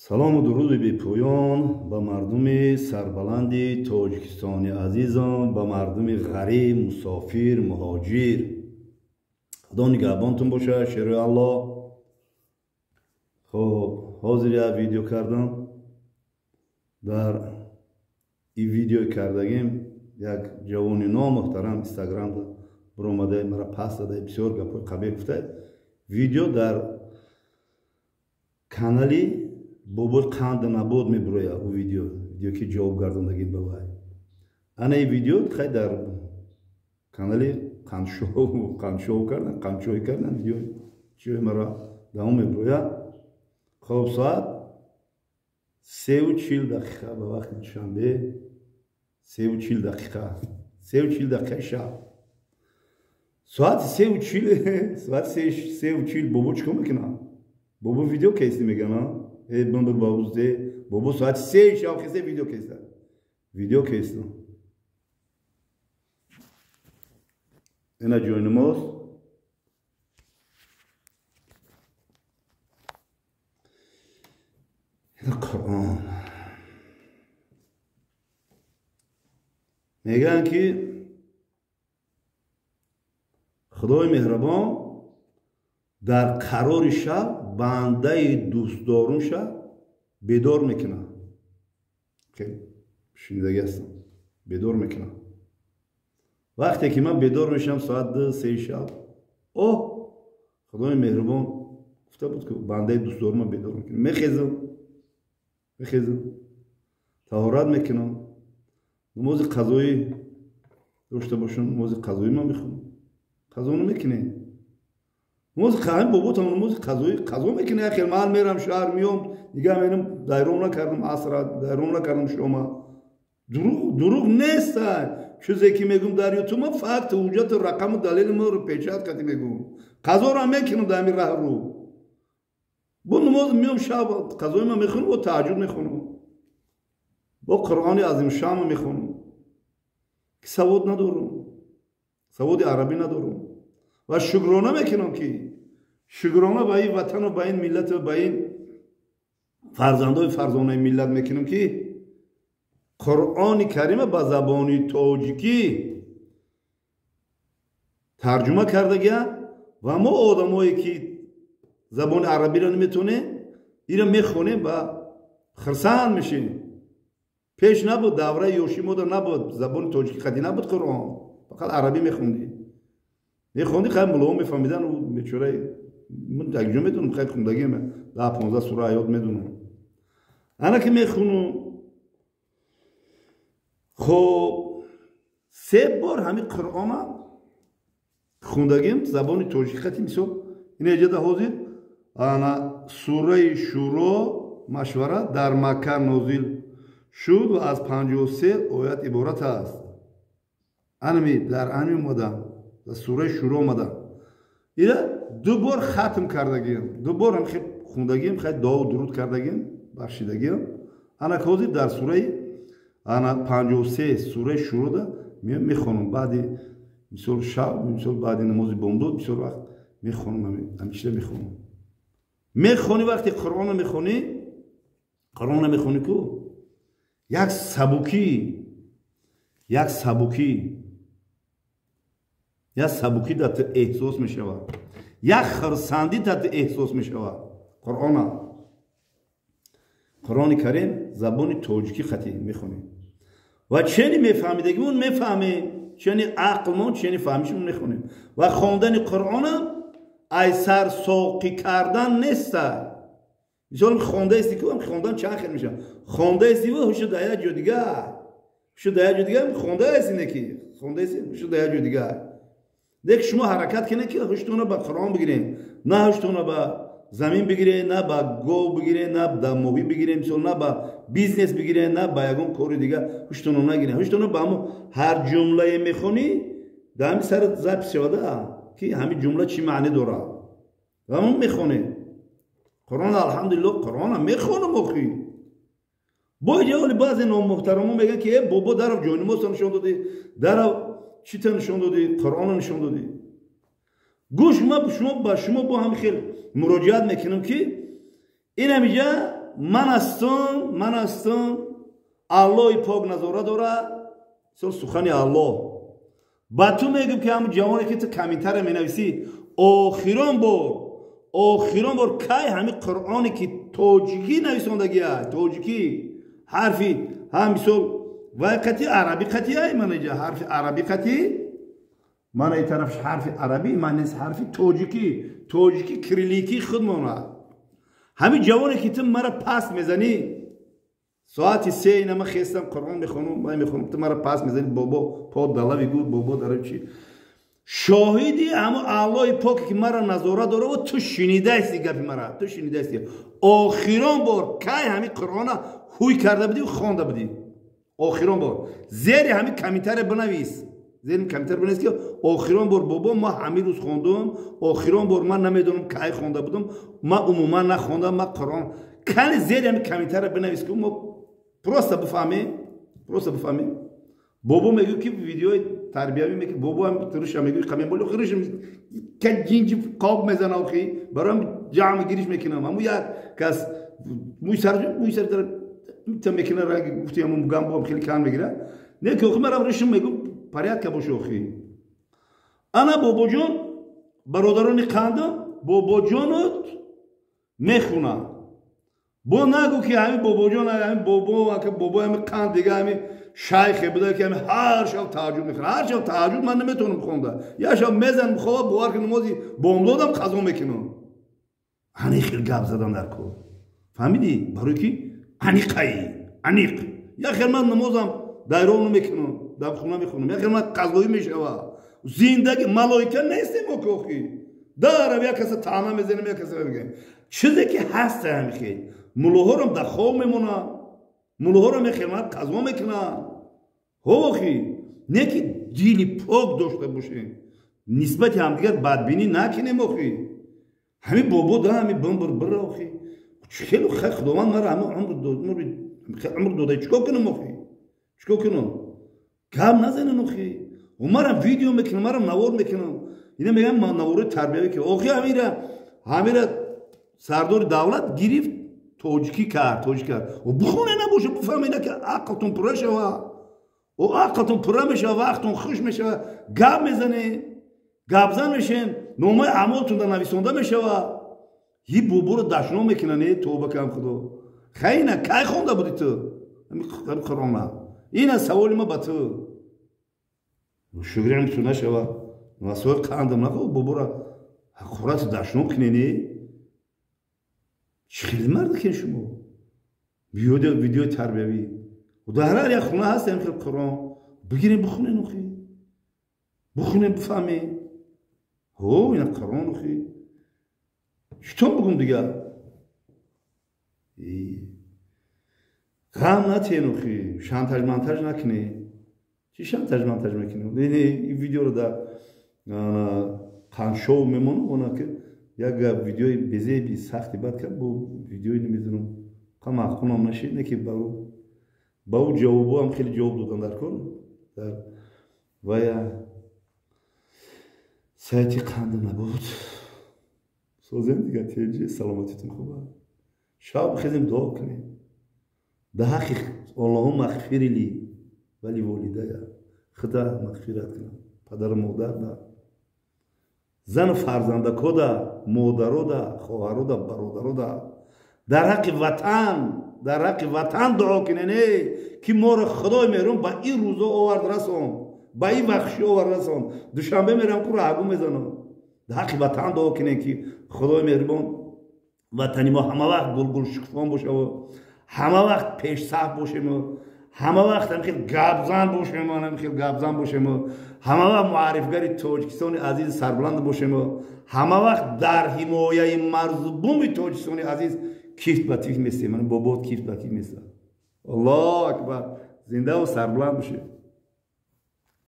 салому дуруди бепоён ба мардуми сарбаланди тоҷикистони азизам, ба мардуми ғариб, мусофир, муҳоҷир. худо нигаҳбонтун бошад. шерои алло. хоб ҳозир як видео кардам. дар ин видео кардагим як ҷавони номуҳтарам инстаграмда биромада мара пас дада бисёр гапҳои қабеҳ гуфта. видео дар канали бобои қанд набод мебурояд. у видео ки ҷавоб гардондагим ба вай. ана ин видео хай дар канали қандшоу кардан, қандшоҳӣ кардан. видео чиёи мара давом мебурояд. хоб соат 3:40 дақиқа ба вақти душанбе, 3:40 дақиқа, 3:40 дақиқаи шаб. соати 3:40 бобо чӣ кор мекунад? бобо видео кеси мегана. бобо соати 3 шаб кесе видео кеста. видео кеста. ина ҷои намоз. ина Қуръон. мегӯянд ки худои меҳрабон дар қарори шаб бандаи дӯстдорунша бедор мекунад. шунидагӣ ҳастам. бедор мекунад. вақте ки ман бедор мешавам соат 2-3 шаб, худои меҳрабон гуфта буд ки бандаи дӯстдорума бедор мекунад. мехезам, таҳорат мекунам, намози қазоӣ дошта бошам. намози қазоӣ ман мехонам. қазо намекунем. намози қаҳим боботам намози қазо мекунем. яхел ман мерам шаҳр миём, дига менам дайром накардам асра, дайром накардам шома. дурӯғ нестай. чизе ки мегӯм дар ютуб ман факт ҳуҷҷату рақаму далели маро печат кардӣ мегӯм. қазоро ҳам мекунам дар ҳамин раҳрӯ. бо намоз миём шаб қазои ман мехонам, бо таҳаҷҷуд мехонам, бо Қуръони азимшаън мехонам. ки савод надорам, саводи арабӣ надорам. ва шукрона мекунам ки шукрона ба ин ватану ба ин миллату ба ин фарзандои фарзонаи миллат мекунам ки Қуръони карима ба забони тоҷикӣ тарҷума кардагиям ва мо одамое ки забони арабиро наметонем инро мехонем ва хирсанд мешем. пеш набуд, давраи ёши мода набуд, забони тоҷикӣ қадӣ набуд. Қуръон фақат арабӣ мехонди хай мулоҳо мефаҳмидан. бечораи ман якҷо медунам, хай хундагиам 10-15 сура аёт медунам. ана ки мехунам. хоб 3 бор ҳамин Қуръона хундагим забони тоҷикӣ хати мисол ин эҷада ҳозир ана сураи шуро машвара дар Макка нозил шуд ва аз 53 оят иборат аст. анами дар ани омада дар сураи шуро омада. ина 2 бор хатм кардагиам, 2 бор ҳам хундагиам, хай дуо дуруд кардагиам, бахшидагиам. ана ки ҳозир дар сураи ана 53 сураи шурода мехонам. баъди мисол шаб, мисол баъди намози бомдод бисёр вақт мехонам. ҳамишра мехонам. мехони вақти Қуръона мехони ку як сабукӣ дар ту эҳсос мешавад. як хирсандӣ дар ту эҳсос мешавад. Қуръони карим забони тоҷикӣ хати мехонем. ва чени мефаҳмидагимон мефаҳмем, чени ақлмон, чени фаҳмишмон мехонем. ва хондани Қуръонам ай сарсоқӣ кардан нестай. мисол хондаисти ки хондан чанд хел мешавад. хондаисти ҳушу да як ҷо дигар, ҳушу да як ҷо дигар хондаисти неки хондаисти ҳушу да як ҷо дигар. дек шумо ҳаракат кунед ки ҳуштона ба Қуръон бигирем, на ҳуштона ба замин бигирем, на ба гов бигирем, на ба моҳӣ бигирем, мисол на ба бизнес бигирем, на ба ягон кори дигар ҳуштона нагирем. ҳуштона ба ҳамон ҳар ҷумлае мехонӣ да ҳамин сарат запис шавада ки ҳамин ҷумла чӣ маънӣ дорад. ва ҳамон мехонем. Қуръон алҳамдулиллоҳ Қуръона мехонам. охи бо ҷаволи баъзе номуҳтарамон мегӯянд ки бобо дарав ҷойнамозро нишон додӣ, дарав чита нишон додӣ, Қуръонро нишон додӣ. гӯш ба шумо бо ҳам хел муроҷиат мекунам ки ин ҳамиҷа من هستم الله پاک نظاره داره سخن الله با تو میگم که همون جوانی که تو کمیتر می نویسی آخران بار که همین قرآنی که توجیکی نویسندگی هست توجیکی حرفی هم مثال و قطعی عربی قطعی های من اینجا حرف عربی قطعی من این طرفش حرف عربی من نیست حرف توجیکی کریلیکی خود مونه همین جوانی که تو مرا پس میزنی ساعتی 3 اینا من خستم قرآن میخونم تو مرا پس میزنی بابا پا دلا بگو بابا داره چی شاهدی اما الله پاک که مرا نظاره داره و تو شنیده استی گپی مرا تو شنیده استی آخران بار که همین قرآن خوی کرده بودی و خوانده بودی آخران بار زیر همین کمیتر بنویس زیر کمیتر بنویس که آخران بار بابا ما همین روز خوندم آخران بار من نمیدونم که خوانده بودم ما عموما نخوندم ما قرآن کل زیر همین کمیتر بنویس که ما پروسته بفهمیم بابا میگه که ویدیو تربیوی میگه بابا هم تروش میگه کمی بالا خیرش که جینج قاب میزنه آخی برام جمع گیریش میکنم اما یار کس موی سر در تا میکنه را گفتی همون مگم بابا خیلی کم میگیره نه که آخی مرا رشم میگم پریاد که باشه آخی انا بابا جون برادرانی خواندم بابا جونت میخونه با نگو که همین بابا جون همین بابا همین کان دیگه همین شیخ بوده که همین هر شب تهجد میکنه هر شب تهجد من نمیتونم خونده یا شب میزنم خواب باور که نمازی بامدادم قضا میکنم هنی خیلی گپ زدم در کو فهمیدی برای کی انیق یا خیلی من نمازم دایرون میکنم در خونه میخونم یا خیلی من قضایی میشوه زندگی ملائکه نیستیم اوکی داره یا کسی تانا میزنم یا کسی میگه چیزی که هست همین خیلی ملوهارم در خواب میمونن ملوهارم خدمت قضا میکنن هوخی نه که دیلی پاک داشته باشیم نسبت همدیگر بدبینی نکنیم آخی همین بابا ده همین بر آخی خیلی خداوند مرا همه عمر داده چیکار کنم آخی چیکار کنم کم نزنن آخی و مرا ویدیو میکنم مرا نوار میکنم اینا میگم من نوار تربیوی که آخی همیره سردار دولت گرفت توجیکی کرد و بخونه نباشه بفهمیده که عقلتون پره شوه و عقلتون پره میشه وقتتون خوش میشه گپ میزنه گپ زن میشین نامه اعمالتون در نویسنده میشه یه بابا رو دشنام میکنن توبه کم خدا خیلی نه کی خونده بودی تو همین قرآن این سوال ما با تو شگری هم تو نشوه واسه قندم نکن بابا رو خورت دشنام کنینی خیلی مرد که شما ویدیو تربیوی و در هر یک خونه هست هم که قرآن بگیریم بخونین اخی بخونین بفهمین این قرآن اخی چطور بگم دیگه غم نتین اخی شانتاج منتاج نکنی چی شانتاج منتاج میکنی این ویدیو رو در قنشو میمونه اونا که یک ویدیوی بزی بی سختی بعد که با ویدیوی نمیدونم کم اخونم نشید نه که با او جوابو هم خیلی جواب دادن در کن در ویا سایتی قند نبود سوزن دیگه تیجی سلامتیتون خوبه شب خیزیم دعا کنیم ده حقی اللهم اغفر لی ولی والدیا خدا مغفرت کنم پدر مادر ده زن فرزنده کده مادرو ده خواهرو ده برادرو ده در حق وطن دعا کنه که ما رو خدای مهربان با این روزا آورد رسون با این بخشی آورد رسون دوشنبه میرم که راهگو میزنم در حق وطن دعا کنه که خدای مهربان وطنی ما همه وقت گل شکفان باشه و همه وقت پیش صف باشیم و همه وقت هم خیلی گبزن باشیم و همه وقت معرفگری تاجیکستان عزیز سربلند باشیم و همه وقت در حمایه مرزبون تاجیکستان عزیز کیفت با تیف میستیم من بابات کیفت با تیف میستم الله اکبر زنده و سربلند باشیم